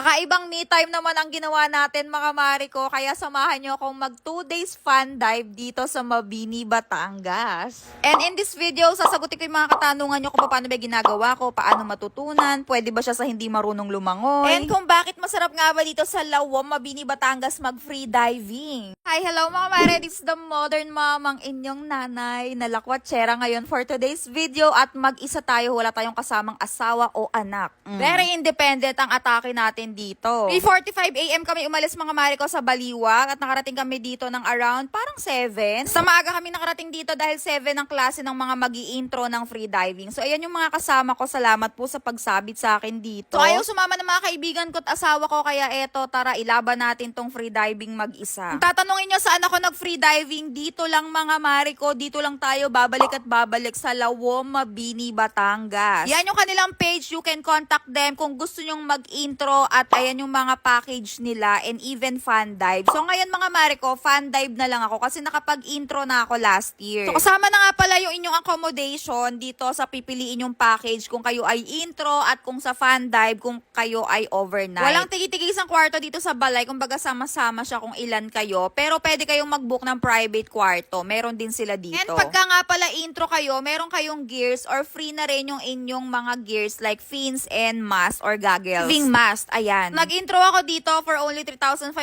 Kakaibang me time naman ang ginawa natin mga mare ko, kaya samahan nyo akong mag 2 days fun dive dito sa Mabini, Batangas. And in this video, sasagutin ko yung mga katanungan nyo kung paano ba ginagawa ko, paano matutunan, pwede ba siya sa hindi marunong lumangoy, and kung bakit masarap nga ba dito sa Lawom, Mabini, Batangas mag free diving. Hi, hello mga mare, this is the modern mom, ang inyong nanay, nalakwatsyera ngayon for today's video at mag-isa tayo, wala tayong kasamang asawa o anak. Very independent ang atake natin dito. 3:45 AM kami umalis mga mare ko sa Baliwag at nakarating kami dito ng around parang 7. Sa maaga kami nakarating dito dahil 7 ang klase ng mga magi-intro ng free diving. So ayan yung mga kasama ko, salamat po sa pagsabit sa akin dito. So ayaw sumama ng mga kaibigan ko at asawa ko, kaya eto, tara ilaban natin tong free diving mag-isa. Kung tatanungin nyo saan ako nag-free diving, dito lang mga mare ko, dito lang tayo babalik at babalik sa Lawom, Mabini, Batangas. Yan yung kanilang page, you can contact them kung gusto nyong mag-intro at ayan yung mga package nila and even fun dive. So ngayon mga mare ko, fun dive na lang ako kasi nakapag-intro na ako last year. So kasama na nga pala yung inyong accommodation dito sa pipiliin yung package kung kayo ay intro at kung sa fun dive kung kayo ay overnight. Walang tigi-tigi isang kwarto dito sa balay, kumbaga sama-sama siya kung ilan kayo, pero pwede kayong mag-book ng private kwarto. Meron din sila dito. And pagka nga pala intro kayo, meron kayong gears or free na rin yung inyong mga gears like fins and mask or goggles. Diving mask, ayan. Nag-intro ako dito for only 3,500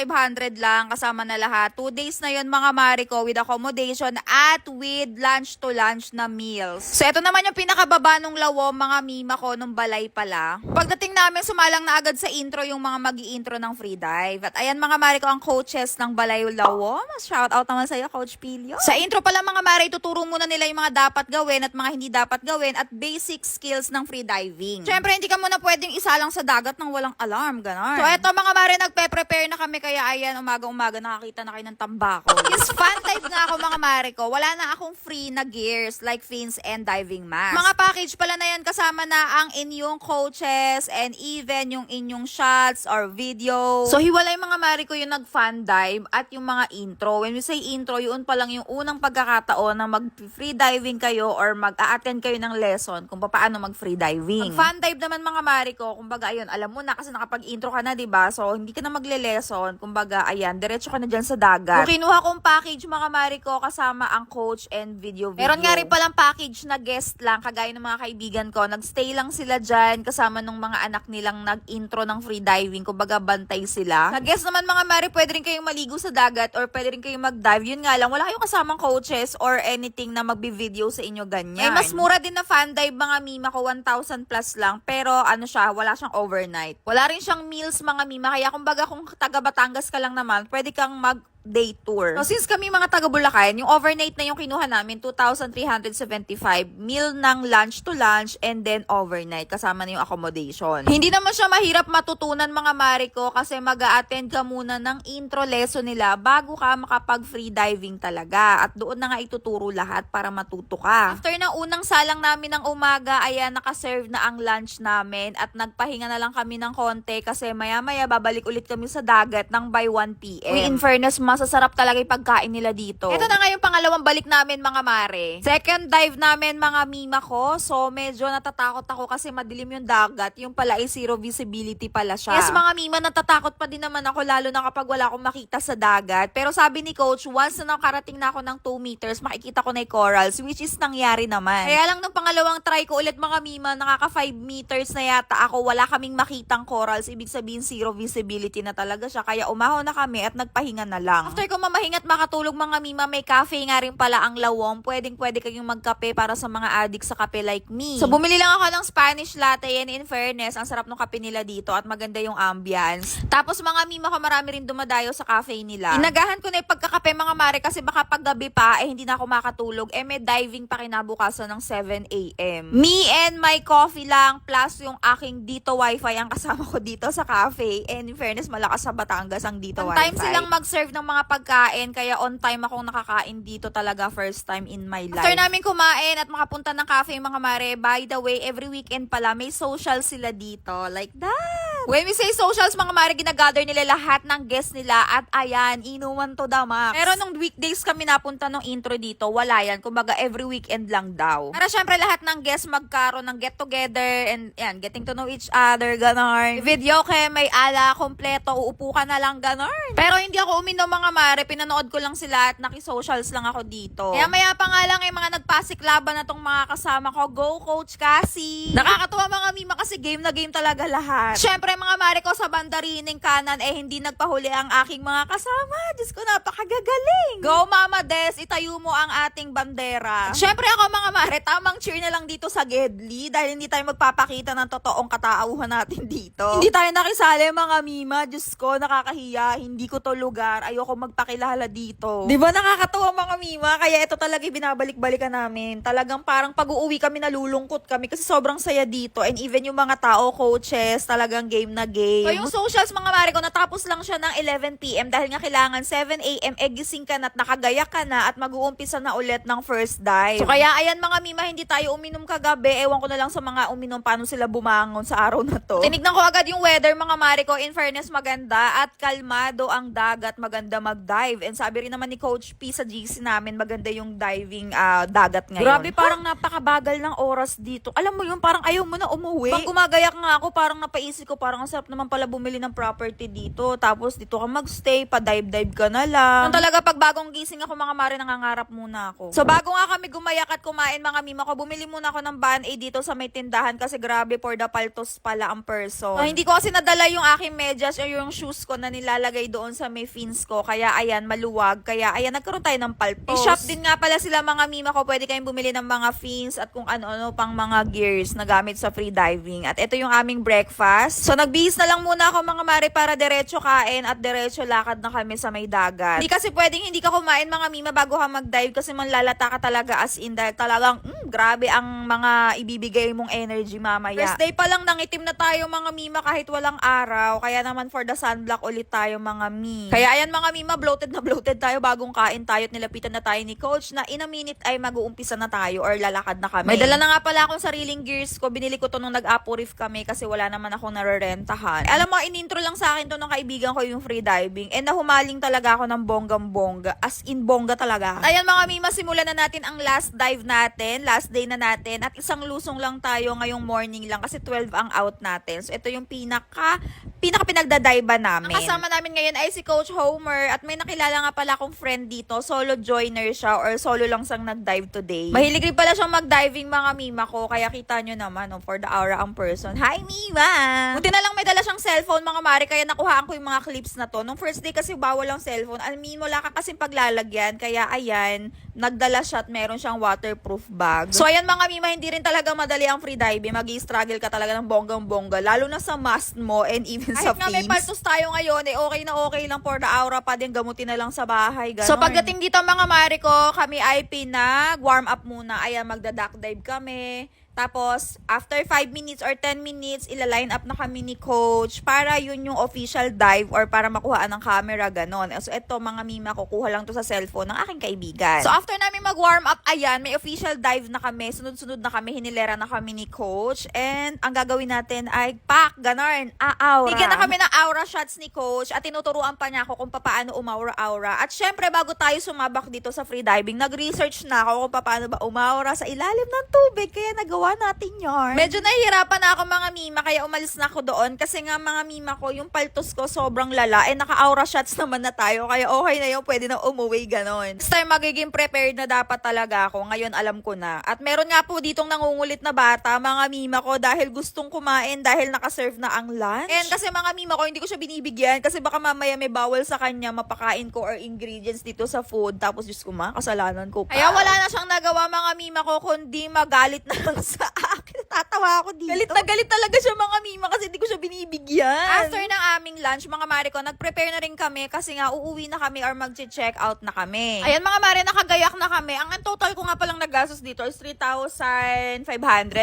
lang kasama na lahat. 2 days na yun mga mare ko with accommodation at with lunch to lunch na meals. So ito naman yung pinakababa nung Lawom mga mima ko nung balay pala. Pagdating namin sumalang na agad sa intro yung mga magi-intro ng free dive. At ayan mga mare ko ang coaches ng Balay Lawom. Shout out naman sa'yo Coach Pilio. Sa intro pala mga mare, tuturo muna nila yung mga dapat gawin at mga hindi dapat gawin at basic skills ng free diving. Syempre hindi ka muna pwedeng isa lang sa dagat nang walang alarm, ganon. So eto mga mare, nagpe-prepare na kami kaya ayan umaga-umaga nakakita na kayo ng tambako. Yes, fun dive nga ako mga mare ko. Wala na akong free na gears like fins and diving mask. Mga package pala na yan kasama na ang inyong coaches and even yung inyong shots or video. So hiwalay mga mare ko yung nag-fun dive at yung mga intro. When we say intro, yun pa lang yung unang pagkakataon na mag-free diving kayo or mag-a-attend kayo ng lesson kung paano mag-free diving. Mag-fun dive naman mga mare ko, kumbaga ayun, alam mo na kasi nakapag-intro ka na, 'di ba? So hindi ka na magle-lesson, kumbaga ayan, diretso ka na diyan sa dagat. Yung kinuha kong package mga mare ko kasama ang coach and video. Meron nga rin palang package na guest lang, kagaya ng mga kaibigan ko, nagstay lang sila diyan kasama nung mga anak nilang nag-intro ng free diving, kumbaga bantay sila. Nag-guest naman mga mare, pwede rin kayong maligo sa dagat or pwede rin kayong mag-dive. Yun nga lang, wala kayong kasamang coaches or anything na magbi-video sa inyo ganyan. May mas mura din na fun dive mga mima ko, 1,000 plus lang, pero ano siya, wala siyang overnight. Wala rin siyang meals mga mima, kaya kumbaga kung taga Batangas ka lang naman, pwede kang day tour. So since kami mga taga Bulacan, yung overnight na yung kinuha namin, 2,375, meal ng lunch to lunch and then overnight kasama na yung accommodation. Hindi naman siya mahirap matutunan mga mare ko kasi mag-a-attend ka muna ng intro lesson nila bago ka makapag free diving talaga at doon na nga ituturo lahat para matuto ka. After ng unang salang namin ng umaga, ayan, nakaserve na ang lunch namin at nagpahinga na lang kami ng konti kasi maya-maya babalik ulit kami sa dagat ng by 1 PM. In fairness, masasarap talaga yung pagkain nila dito. Ito na nga yung pangalawang balik namin mga mare. Second dive namin mga mima ko. So medyo natatakot ako kasi madilim yung dagat. Yung pala ay zero visibility pala siya. Yes mga mima, natatakot pa din naman ako lalo na kapag wala akong makita sa dagat. Pero sabi ni coach, once na nakarating na ako ng 2 meters, makikita ko na yung corals, which is nangyari naman. Kaya lang nung pangalawang try ko ulit mga mima, nakaka 5 meters na yata ako, wala kaming makitang corals. Ibig sabihin zero visibility na talaga siya. Kaya umahon na kami at nagpahinga na lang. After ko mamahinga at makatulog mga mima, may cafe nga rin pala ang Lawom. Pwede kayong magkape para sa mga addict sa kape like me. So bumili lang ako ng Spanish latte and in fairness, ang sarap ng kape nila dito at maganda yung ambience. Tapos mga mima ko, marami rin dumadayo sa cafe nila. Inagahan ko na yung pagkakape mga mare kasi baka paggabi pa hindi na ako makatulog. May diving pa kinabukasan ng 7 AM. Me and my coffee lang plus yung aking dito wifi ang kasama ko dito sa cafe. And in fairness, malakas sa Batangas ang dito wifi. Time silang mag-serve ng mga pagkain, kaya on time akong nakakain dito talaga, first time in my life. After namin kumain at makapunta ng cafe mga mare, by the way, every weekend pala may social sila dito. Like that! When we say socials, mga mare, ginagather nila lahat ng guests nila at ayan, inuman to the max. Pero nung weekdays kami napunta nung intro dito, wala yan. Kumbaga, every weekend lang daw. Para syempre lahat ng guests magkaroon ng get together and yan, getting to know each other, ganon. Video kay may ala, kompleto, uupo ka na lang, ganon. Pero hindi ako uminom mga mare, pinanood ko lang sila at nakisocials lang ako dito. Kaya maya pa nga lang yung mga nagpasiklaban na tong mga kasama ko. Go, Coach Cassie! Nakakatuwa mga mima kasi game na game talaga lahat. Syempre mga mare ko sa bandarining kanan hindi nagpahuli ang aking mga kasama. Diyos ko, napakagagaling. Go Mama Des, itayo mo ang ating bandera. Syempre ako mga mare, tamang cheer na lang dito sa Gedli dahil hindi tayo magpapakita ng totoong katauhan natin dito. Hindi tayo nakisali mga mima. Diyos ko, nakakahiya. Hindi ko to lugar. Ayoko magpakilala dito. Di ba nakakatuwa mga mima? Kaya ito talaga binabalik-balikan namin. Talagang parang pag-uuwi kami nalulungkot kami kasi sobrang saya dito. And even yung mga tao, coaches, talagang game na game. So yung socials mga mare ko, natapos lang siya ng 11 PM dahil nga kailangan 7 AM gising ka na at nakagaya ka na at mag-uumpisa na ulit ng first dive. So kaya ayan mga mima, hindi tayo uminom kagabi. Ewan ko na lang sa mga uminom paano sila bumangon sa araw na to. Tinignan ko agad yung weather mga mare ko. In fairness, maganda at kalmado ang dagat. Maganda mag-dive. And sabi rin naman ni Coach P sa GC namin, maganda yung diving dagat ngayon. Grabe, parang napakabagal ng oras dito. Alam mo yun, parang ayaw mo na umuwi. Pag gumagayak nga ako, parang napaisip ko, parang ang sarap naman pala bumili ng property dito. Tapos dito ka magstay, pa-dive-dive ka na lang. Nung talaga pag bagong gising ako mga mare, nangangarap muna ako. So bago nga kami gumayak at kumain mga mima ko, bumili muna ako ng Band-Aid dito sa may tindahan kasi grabe for the paltos pala ang person. Hindi ko kasi nadala yung aking medyas o yung shoes ko na nilalagay doon sa may fins ko. Kaya ayan, maluwag. Kaya ayan, nagkaroon tayo ng paltos. I-shop din nga pala sila mga mima ko. Pwede kayong bumili ng mga fins at kung ano-ano pang mga gears na gamit sa free diving. At ito yung aming breakfast. So nagbihis na lang muna ako mga mare para diretso kain at diretso lakad na kami sa may dagat. Hindi kasi pwedeng hindi ka kumain mga mima bago ka mag-dive kasi manlalata ka talaga as in dahil talagang grabe ang mga ibibigay mong energy mamaya. First day pa lang nangitim na tayo mga mima kahit walang araw. Kaya naman for the sunblock ulit tayo mga mi. Kaya ayan mga mima, bloated na bloated tayo bagong kain tayo at nilapitan na tayo ni Coach na in a minute ay mag-uumpisa na tayo or lalakad na kami. May dala na nga pala akong sariling gears ko. Binili ko to nung nag-apo reef kami kasi wala naman akong narerentahan. Alam mo, in-intro lang sa akin to ng kaibigan ko yung free diving and nahumaling talaga ako ng bonggang-bongga. As in bongga talaga. At ayan mga mima, simulan na natin ang last dive natin. Last day na natin. At isang lusong lang tayo ngayong morning lang kasi 12 ang out natin. So ito yung pinaka pinagdadaiba namin. Ang kasama namin ngayon ay si Coach Homer at may nakilala nga pala akong friend dito. Solo joiner siya or solo lang siyang nag-dive today. Mahilig rin pala siyang mag-diving mga mima ko. Kaya kita nyo naman for the aura ang person. Hi Mima! Buti na lang may dala siyang cellphone mga mare kaya nakuhaan ko yung mga clips na to. Nung first day kasi bawal ang cellphone. Amin mo, wala ka kasing paglalagyan. Kaya ayan, nagdala siya at meron siyang waterproof bag. So ayan mga mima, hindi rin talaga madali ang free diving. Mag-i-struggle ka talaga ng bonggang-bongga. Lalo na sa mask mo and even sa fins. Kahit nga may paltos tayo ngayon, okay lang for the aura pa din. Gamutin na lang sa bahay. Ganon. So pagdating dito mga mare ko, kami ay pinag-warm up muna. Ayan, magda-duck dive kami. Tapos, after 5 minutes or 10 minutes, ila-line up na kami ni Coach para yun yung official dive or para makuhaan ng camera, ganon. So, ito mga mima, kukuha lang to sa cellphone ng aking kaibigan. So, after namin mag-warm up, ayan, may official dive na kami. Sunod-sunod na kami, hinilera na kami ni Coach. And, ang gagawin natin ay pack, ganon, aura. Bigyan na kami ng aura shots ni Coach at tinuturuan pa niya ako kung paano umaura-aura. At syempre, bago tayo sumabak dito sa free diving, nag-research na ako kung paano ba umaura sa ilalim ng tubig. Kaya nagawa natin yarn. Medyo nahihirapan na ako mga mima kaya umalis na ako doon kasi nga mga mima ko yung paltos ko sobrang lala naka-aura shots naman na tayo kaya okay na yun, pwede na umuwi ganon. This time magiging prepared na dapat talaga ako, ngayon alam ko na. At meron nga po ditong nangungulit na bata mga mima ko dahil gustong kumain dahil nakaserve na ang lunch. And kasi mga mima ko hindi ko siya binibigyan kasi baka mamaya may bawal sa kanya mapakain ko or ingredients dito sa food tapos Diyos ko kasalanan ko pa. Kaya wala na siyang nagawa mga mima ko kundi magalit na lang sa akin. Tatawa ako dito. Galit talaga siya mga mima kasi hindi ko siya binibigyan. After ng aming lunch, mga mare ko, nag-prepare na rin kami kasi nga uuwi na kami or mag-check out na kami. Ayan mga mare, nakagayak na kami. Ang total ko nga palang nagastos dito is 3,500.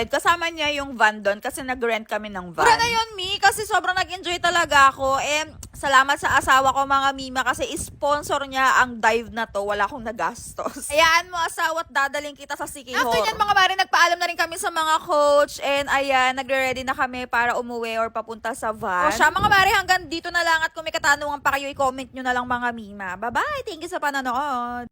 Kasama niya yung van doon kasi nag-rent kami ng van. Pura na yun, Mi, kasi sobrang nag-enjoy talaga ako. Salamat sa asawa ko mga Mima kasi sponsor niya ang dive na to. Wala akong nagastos. Hayaan mo asawa at dadaling kita sa Sikihor. After yan mga mare, nagpaalam na rin kami sa mga coach and ayan, nagre-ready na kami para umuwi or papunta sa van. O siya mga mare, hanggang dito na lang at kung may katanungan pa kayo, i-comment nyo na lang mga Mima. Bye-bye! Thank you sa panonood!